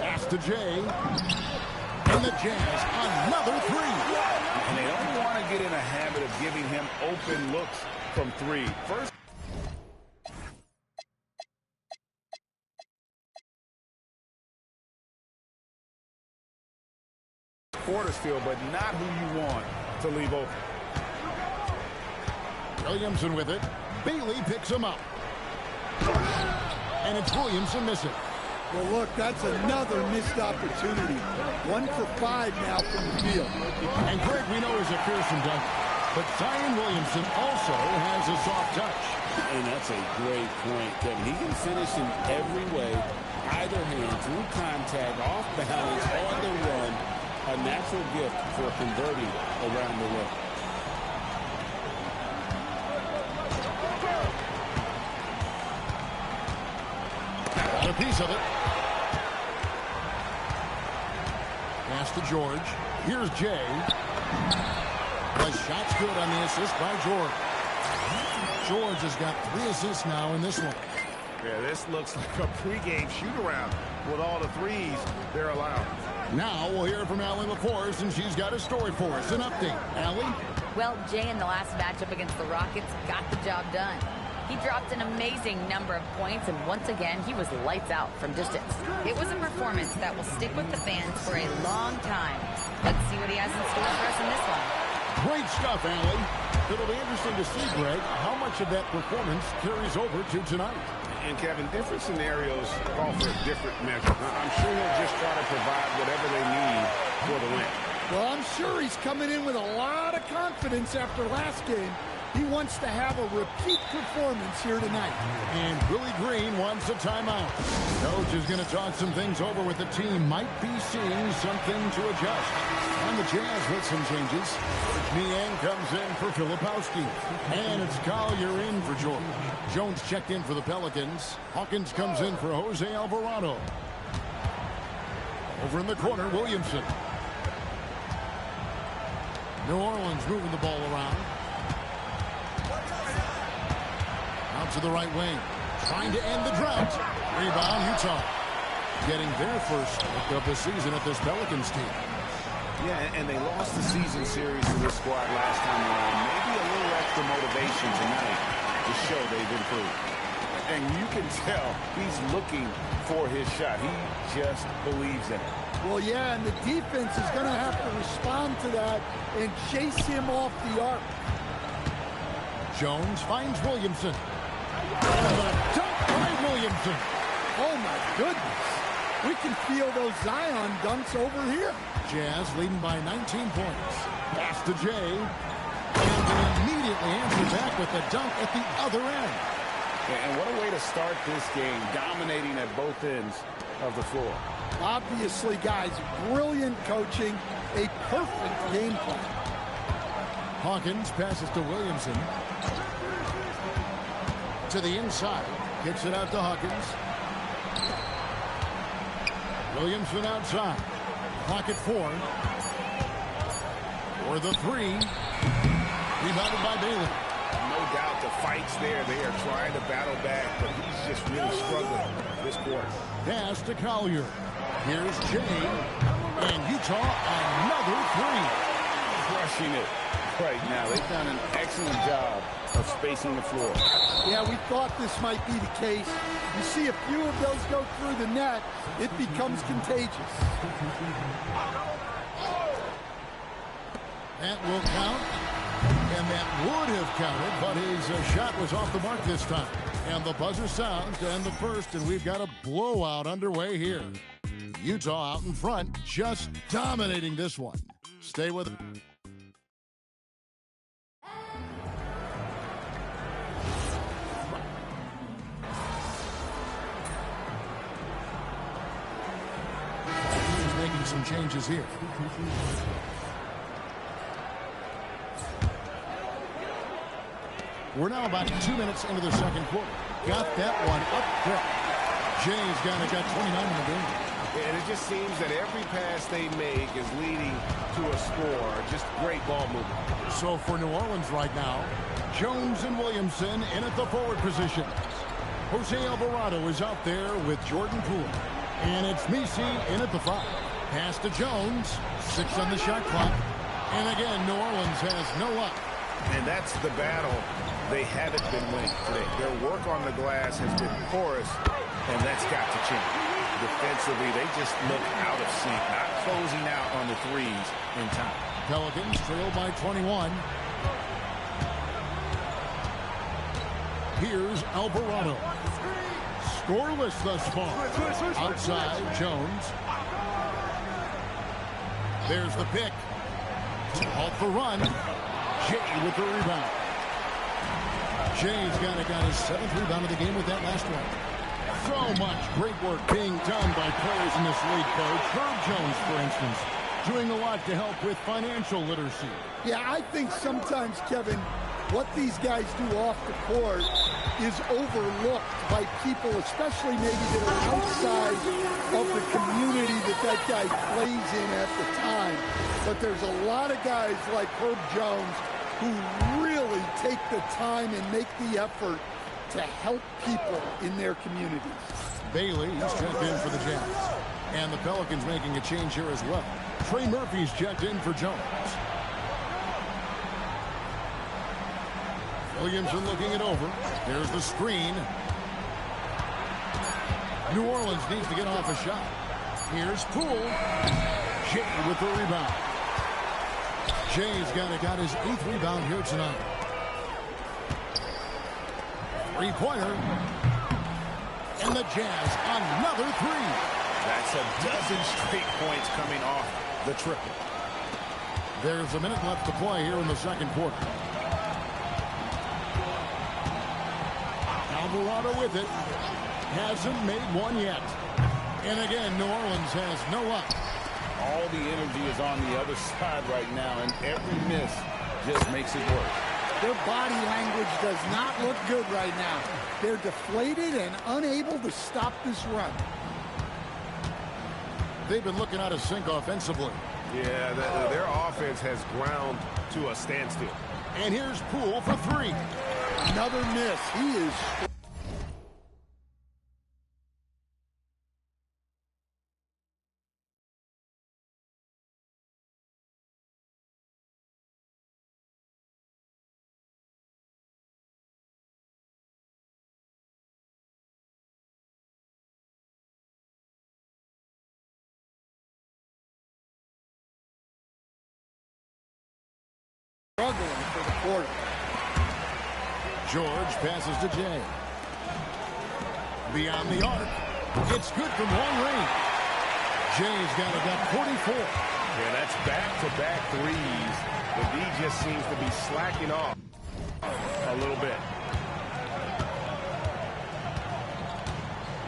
Pass to Jay. And the Jazz, another three. And they don't want to get in a habit of giving him open looks from three. First. Quarters field, but not who you want to leave open. Williamson with it. Bailey picks him up. And it's Williamson missing. Well, look, that's another missed opportunity. 1 for 5 now from the field. And Greg, we know, is a fearsome dunker. But Zion Williamson also has a soft touch. And that's a great point, Kevin. He can finish in every way, either hand, through contact, off balance, on the run. A natural gift for converting around the rim. Got a piece of it. Pass to George. Here's Jay. The shot's good on the assist by George. George has got 3 assists now in this one. Yeah, this looks like a pregame shoot-around with all the threes they're allowed. Now we'll hear from Allie LaForce, and she's got a story for us. An update. Allie? Well, Jay in the last matchup against the Rockets got the job done. He dropped an amazing number of points, and once again, he was lights out from distance. It was a performance that will stick with the fans for a long time. Let's see what he has in store for us in this one. Great stuff, Allie. It'll be interesting to see, Greg, how much of that performance carries over to tonight. And, Kevin, different scenarios call for different measures. I'm sure he'll just try to provide whatever they need for the win. Well, I'm sure he's coming in with a lot of confidence after last game. He wants to have a repeat performance here tonight. And Willie Green wants a timeout. Coach is going to talk some things over with the team. Might be seeing something to adjust. And the Jazz with some changes. Niang comes in for Filipowski. And it's Collier in for George. Jones checked in for the Pelicans. Hawkins comes in for Jose Alvarado. Over in the corner, Williamson. New Orleans moving the ball around. Out to the right wing. Trying to end the drought. Rebound, Utah. Getting their first look of the season at this Pelicans team. Yeah, and they lost the season series to this squad last time around. Maybe a little extra motivation tonight to show they've improved. And you can tell he's looking for his shot. He just believes in it. Well, yeah, and the defense is going to have to respond to that and chase him off the arc. Jones finds Williamson. And a dunk by Williamson. Oh, my goodness. We can feel those Zion dunks over here. Jazz leading by 19 points. Pass to Jay. And they immediately answer back with a dunk at the other end. And what a way to start this game, dominating at both ends of the floor. Obviously, guys, brilliant coaching, a perfect game plan. Hawkins passes to Williamson. To the inside. Kicks it out to Hawkins. Williamson outside. Clock at 4. For the 3. Rebounded by Bailey. No doubt the fight's there. They are trying to battle back, but he's just really struggling this quarter. Pass to Collier. Here's Jay. And Utah, another 3. Crushing it right now. They've done an excellent job of spacing the floor. Yeah, we thought this might be the case. You see a few of those go through the net, it becomes contagious. That will count. And that would have counted, but his shot was off the mark this time. And the buzzer sounds to end the first, and we've got a blowout underway here. Utah out in front, just dominating this one. Stay with it. He's making some changes here. We're now about 2 minutes into the second quarter. Got that one up quick. Jay's got 29 in the game. And it just seems that every pass they make is leading to a score. Just great ball movement. So for New Orleans right now, Jones and Williamson in at the forward position. Jose Alvarado is out there with Jordan Poole. And it's Messi in at the 5. Pass to Jones. 6 on the shot clock. And again, New Orleans has no luck. And that's the battle they haven't been winning today. Their work on the glass has been porous, and that's got to change. Defensively, they just look out of sync, not closing out on the threes in time. Pelicans trail by 21. Here's Alvarado. Scoreless thus far. Outside, Jones. There's the pick. To halt the run. Jay with the rebound. Jay's got his 7th rebound of the game with that last one. So much great work being done by players in this league, Coach. Herb Jones, for instance, doing a lot to help with financial literacy. Yeah, I think sometimes, Kevin, what these guys do off the court is overlooked by people, especially maybe that are outside of the community that guy plays in at the time. But there's a lot of guys like Herb Jones who really take the time and make the effort to help people in their communities. Bailey, he's checked in for the Jazz. And the Pelicans making a change here as well. Trey Murphy's checked in for Jones. Williamson looking it over. There's the screen. New Orleans needs to get off a shot. Here's Poole. Jay with the rebound. Jay's got his 8th rebound here tonight. Three-pointer. And the Jazz, another 3. That's a dozen straight points coming off the triple. There's a minute left to play here in the second quarter. Alvarado with it. Hasn't made one yet. And again, New Orleans has no luck. All the energy is on the other side right now, and every miss just makes it worse. Their body language does not look good right now. They're deflated and unable to stop this run. They've been looking out of sync offensively. Yeah, their offense has ground to a standstill. And here's Poole for 3. Another miss. He is... struggling for the quarter. George passes to Jay. Beyond the arc. It's good from long range. Jay's got 44. Yeah, that's back-to-back threes. The D just seems to be slacking off a little bit.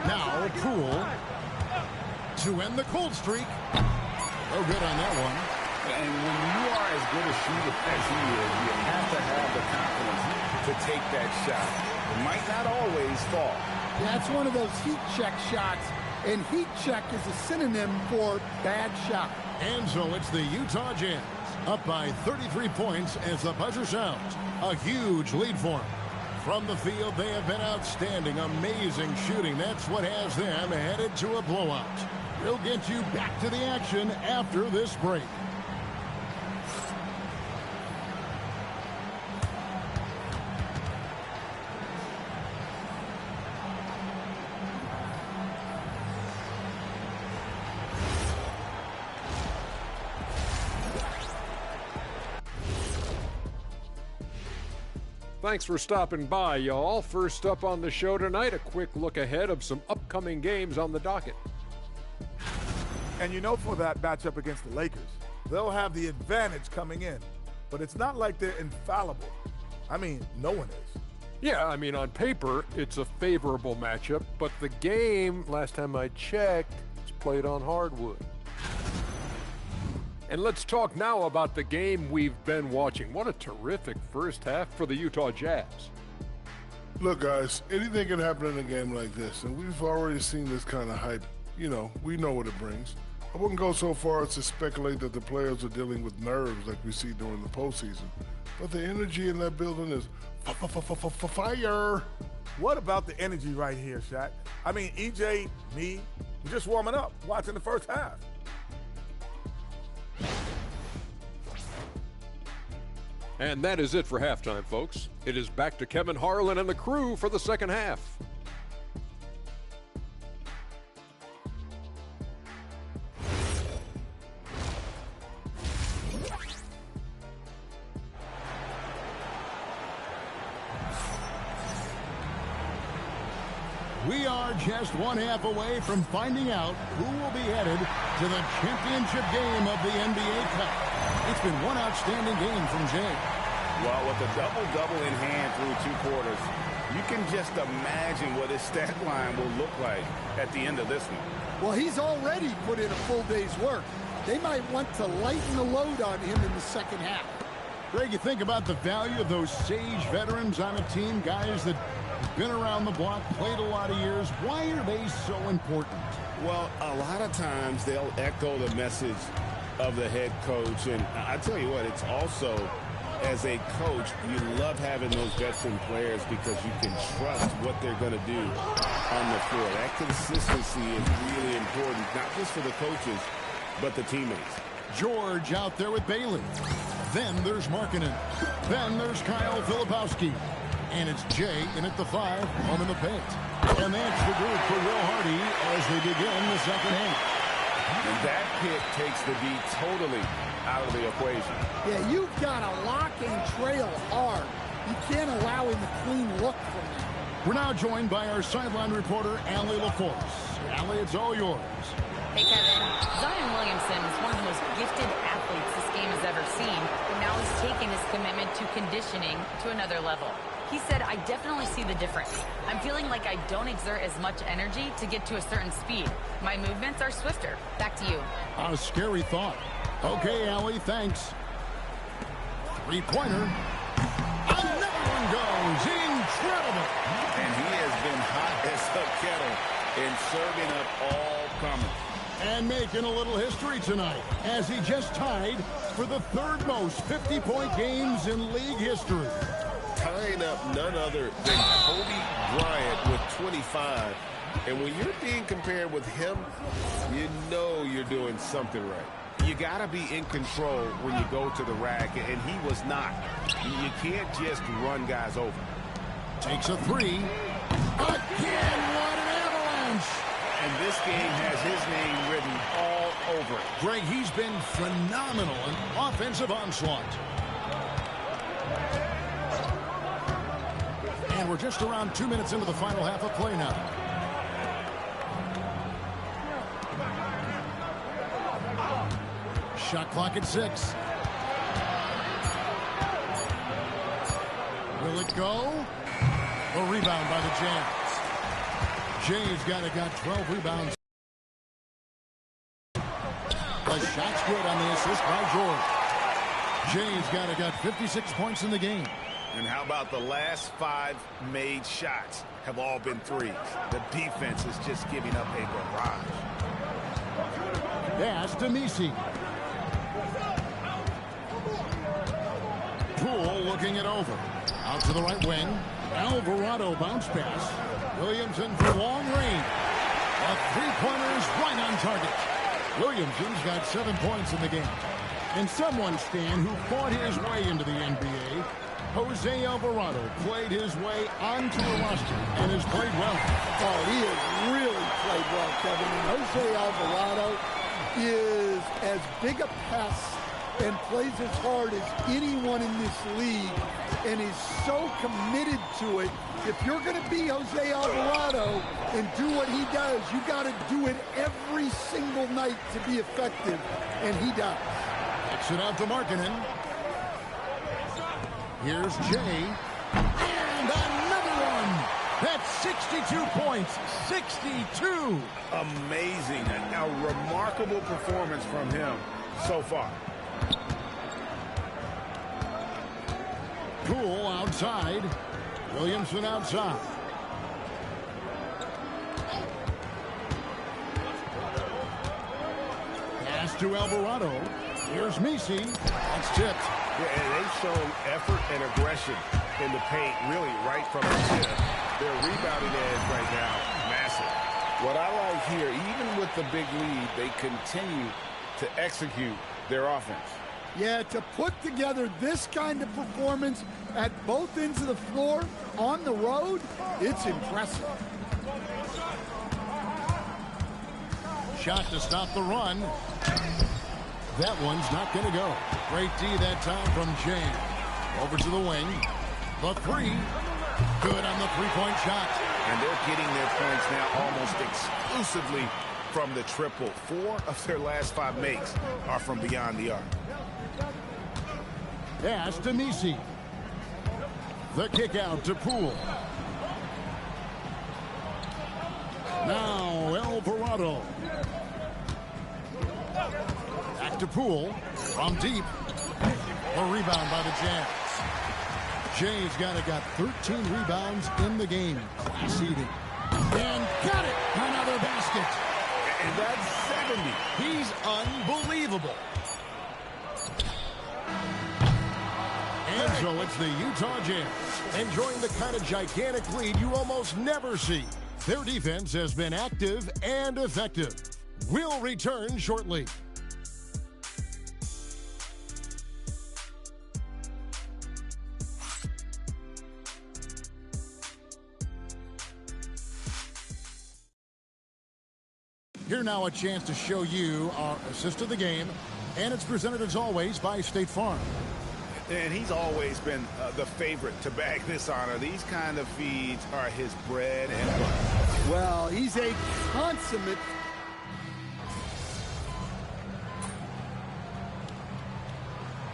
Now Poole to end the cold streak. Oh, good on that one. And when you are as good a shooter as he is, you have to have the confidence to take that shot. It might not always fall. Yeah, it's one of those heat check shots, and heat check is a synonym for bad shot. And so it's the Utah Jazz up by 33 points as the buzzer sounds. A huge lead for them. From the field, they have been outstanding, amazing shooting. That's what has them headed to a blowout. We'll get you back to the action after this break. Thanks for stopping by, y'all. First up on the show tonight, a quick look ahead of some upcoming games on the docket. And you know, for that matchup against the Lakers, they'll have the advantage coming in. But it's not like they're infallible. I mean, no one is. Yeah, I mean, on paper, it's a favorable matchup, but the game, last time I checked, is played on hardwood. And let's talk now about the game we've been watching. What a terrific first half for the Utah Jazz. Look, guys, anything can happen in a game like this, and we've already seen this kind of hype. You know, we know what it brings. I wouldn't go so far as to speculate that the players are dealing with nerves like we see during the postseason, but the energy in that building is fire. What about the energy right here, Shaq? I mean, EJ, me, we're just warming up, watching the first half. And that is it for halftime, folks. It is back to Kevin Harlan and the crew for the second half. We are just one half away from finding out who will be headed to the championship game of the NBA Cup. It's been one outstanding game from Jay. Well, with a double-double in hand through 2 quarters, you can just imagine what his stat line will look like at the end of this one. Well, he's already put in a full day's work. They might want to lighten the load on him in the second half. Greg, you think about the value of those sage veterans on a team, guys that have been around the block, played a lot of years. Why are they so important? Well, a lot of times they'll echo the message of the head coach. And I tell you what, it's also, as a coach, you love having those veteran players because you can trust what they're going to do on the floor. That consistency is really important, not just for the coaches, but the teammates. George out there with Bailey. Then there's Markkanen. Then there's Kyle Filipowski. And it's Jay in at the 5, home in the paint. And that's the group for Will Hardy as they begin the second half. And that pick takes the D totally out of the equation. Yeah, you've got to lock and trail hard. You can't allow him a clean look from that. We're now joined by our sideline reporter, Allie LaForce. Allie, it's all yours. Hey, Kevin. Zion Williamson is one of the most gifted athletes this game has ever seen, and now he's taken his commitment to conditioning to another level. He said, I definitely see the difference. I'm feeling like I don't exert as much energy to get to a certain speed. My movements are swifter. Back to you. A scary thought. Okay, Allie, thanks. Three-pointer. Another one goes. Incredible. And he has been hot as a kettle in serving up all comers. And making a little history tonight as he just tied for the 3rd most 50-point games in league history. Tying up none other than Kobe Bryant with 25. And when you're being compared with him, you know you're doing something right. You got to be in control when you go to the rack, and he was not. You can't just run guys over. Takes a 3. Again, what an avalanche. And this game has his name written all over it. Greg, he's been phenomenal in offensive onslaught. And we're just around 2 minutes into the final half of play now. Shot clock at 6. Will it go? A rebound by the Jazz. Jay's got 12 rebounds. The shot's good on the assist by George. Jay's got 56 points in the game. And how about the last 5 made shots have all been threes? The defense is just giving up a barrage. Pass to Misi. Poole looking it over. Out to the right wing. Alvarado bounce pass. Williamson for long range. A three-pointer is right on target. Williamson's got 7 points in the game. And someone, Stan, who fought his way into the NBA, Jose Alvarado, played his way onto the roster and has played well. Oh, he has really played well, Kevin. And Jose Alvarado is as big a pest and plays as hard as anyone in this league and is so committed to it. If you're going to be Jose Alvarado and do what he does, you got to do it every single night to be effective, and he does. Kicks it out to Markkanen. Here's Jay. And another one. That's 62 points. 62. Amazing. A remarkable performance from him so far. Poole outside. Williamson outside. Pass to Alvarado. Here's Misi. That's tipped. Yeah, and they've shown effort and aggression in the paint, really, right from the tip. Their rebounding edge right now, massive. What I like here, even with the big lead, they continue to execute their offense. Yeah, to put together this kind of performance at both ends of the floor on the road, it's impressive. Shot to stop the run. That one's not going to go. Great D that time from James. Over to the wing. The three. Good on the three-point shot. And they're getting their points now almost exclusively from the triple. 4 of their last 5 makes are from beyond the arc. Pass to Misi. The kick out to Poole. Now Alvarado. Back to Poole. From deep. The rebound by the Jazz. Jay's got 13 rebounds in the game. Class eating. And got it. Another basket. And that's 70. He's unbelievable. And so it's the Utah Jazz enjoying the kind of gigantic lead you almost never see. Their defense has been active and effective. We'll return shortly. Here now a chance to show you our assist of the game, and it's presented as always by State Farm. And he's always been the favorite to bag this honor. These kind of feeds are his bread and butter. Well, he's a consummate.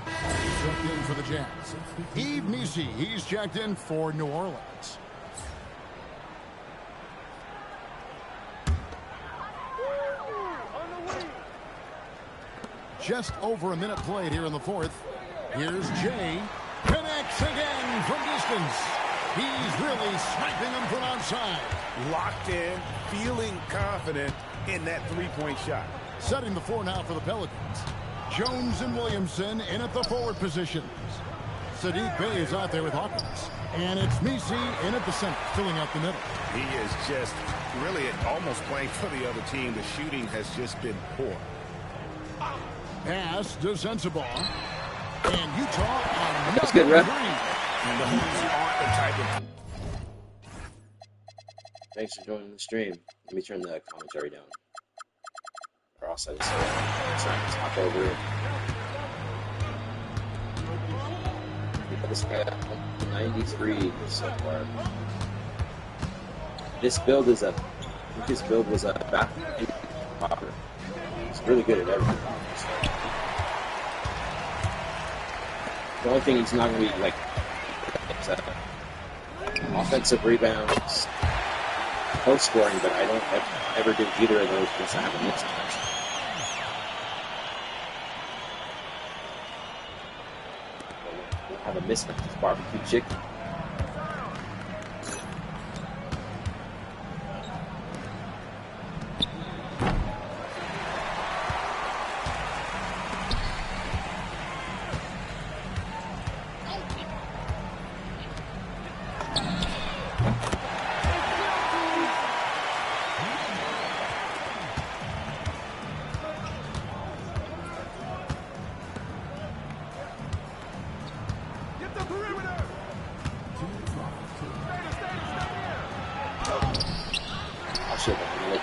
Checked in for the Jazz. Yves Misi, he's checked in for New Orleans. Just over a minute played here in the fourth. Here's Jay. Connects again from distance. He's really sniping him from outside. Locked in, feeling confident in that three-point shot. Setting the floor now for the Pelicans. Jones and Williamson in at the forward positions. Sadiq Bey is out there with Hawkins. And it's Misi in at the center, filling out the middle. He is just really almost playing for the other team. The shooting has just been poor. Pass to Sensabaugh. And Utah on That's good, ref. And the Hawks aren't the type of... Thanks for joining the stream. Let me turn the commentary down. Process. It's not to talk over it. This guy got 93 so far. This build is I think this build was a back popper. He's really good at everything. The only thing he's not going to be like is offensive rebounds, post scoring, but I don't ever do either of those because I have a mix. mismatch this barbecue chicken.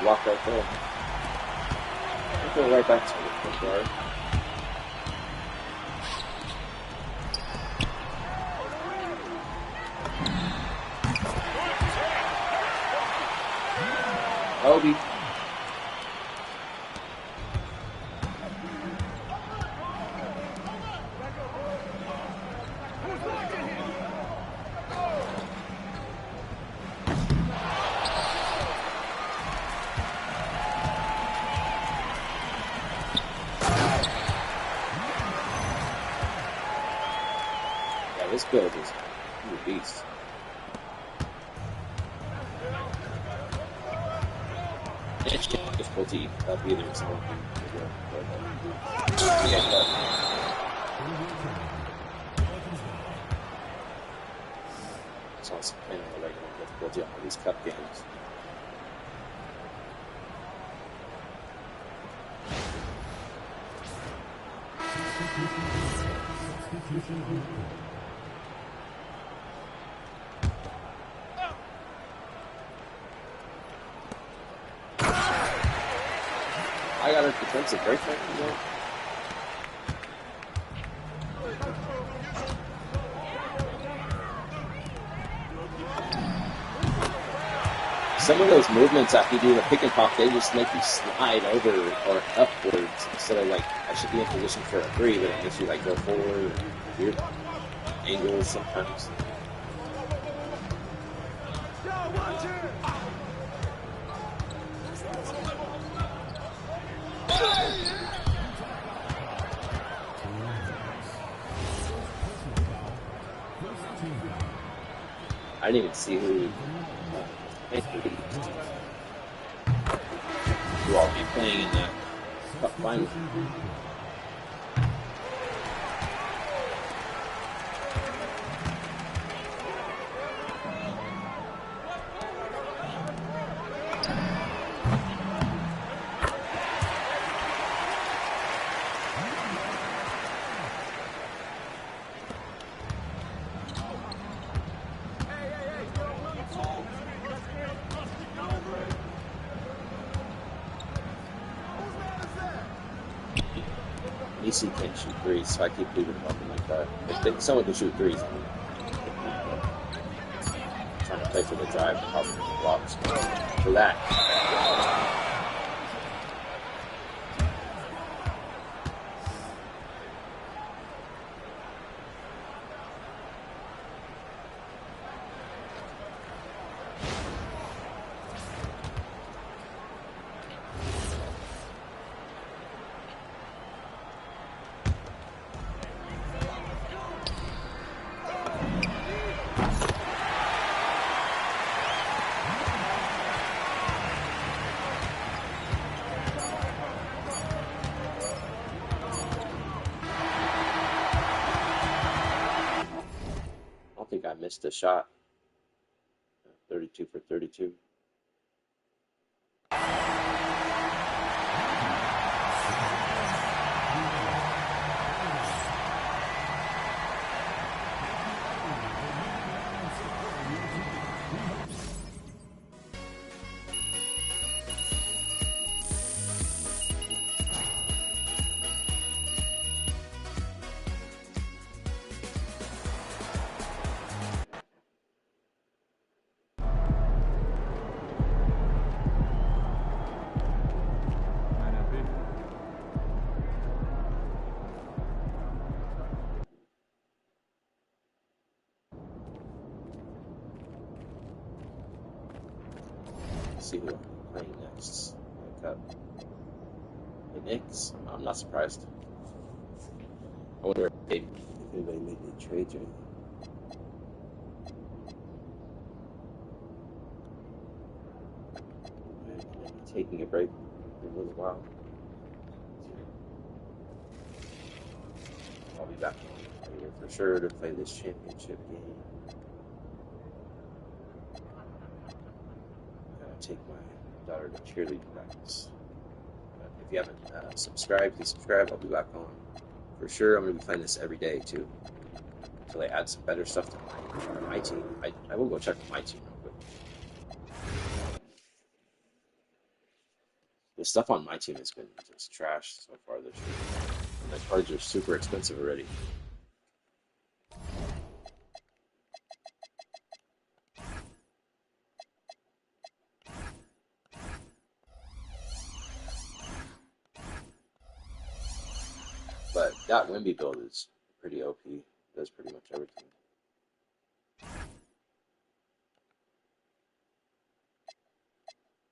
Walk right there. I'll go right back to the guard. Obi. This build is a beast. It's difficulty of either someone it's also playing on the regular difficulty on all these cup games. I got a defensive break right now. Some of those movements after you do the pick and pop, they just make you slide over or upwards instead of like, I should be in position for a three, but it makes you like go forward and weird angles sometimes. I didn't even see who all be playing in that cup final. DC can't shoot threes, so I keep leaving him open like that. If someone can shoot threes, I'm trying to play for the drive and help the blocks. For that. I missed a shot. 32 for 32. See who I'm playing next. The Knicks. I'm not surprised. I wonder if anybody made any trades or anything. taking a break for a little while. I'll be back later for sure to play this championship game. Take my daughter to cheerleading practice. But if you haven't subscribed, please subscribe. I'll be back on for sure. I'm going to be playing this every day too, until they add some better stuff to my team. I will go check my team real quick. The stuff on my team has been just trash so far this year. And the cards are super expensive already. But that Wimby build is pretty OP. Does pretty much everything.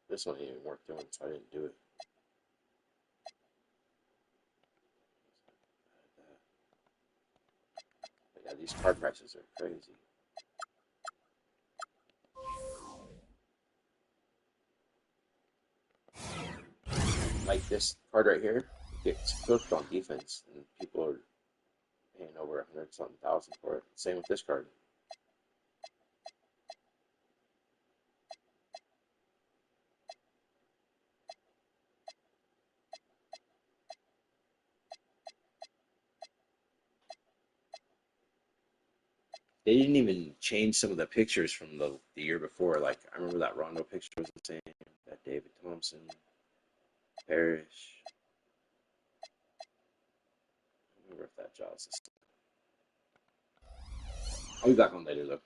This one ain't even worth doing, so I didn't do it. But yeah, these card prices are crazy. Like this card right here gets cooked on defense, and people are paying over 100-something thousand for it. Same with this card. They didn't even change some of the pictures from the year before. Like, I remember that Rondo picture was the same. That David Thompson, Parrish. I remember if that Jaws is. I'll be back on later, though.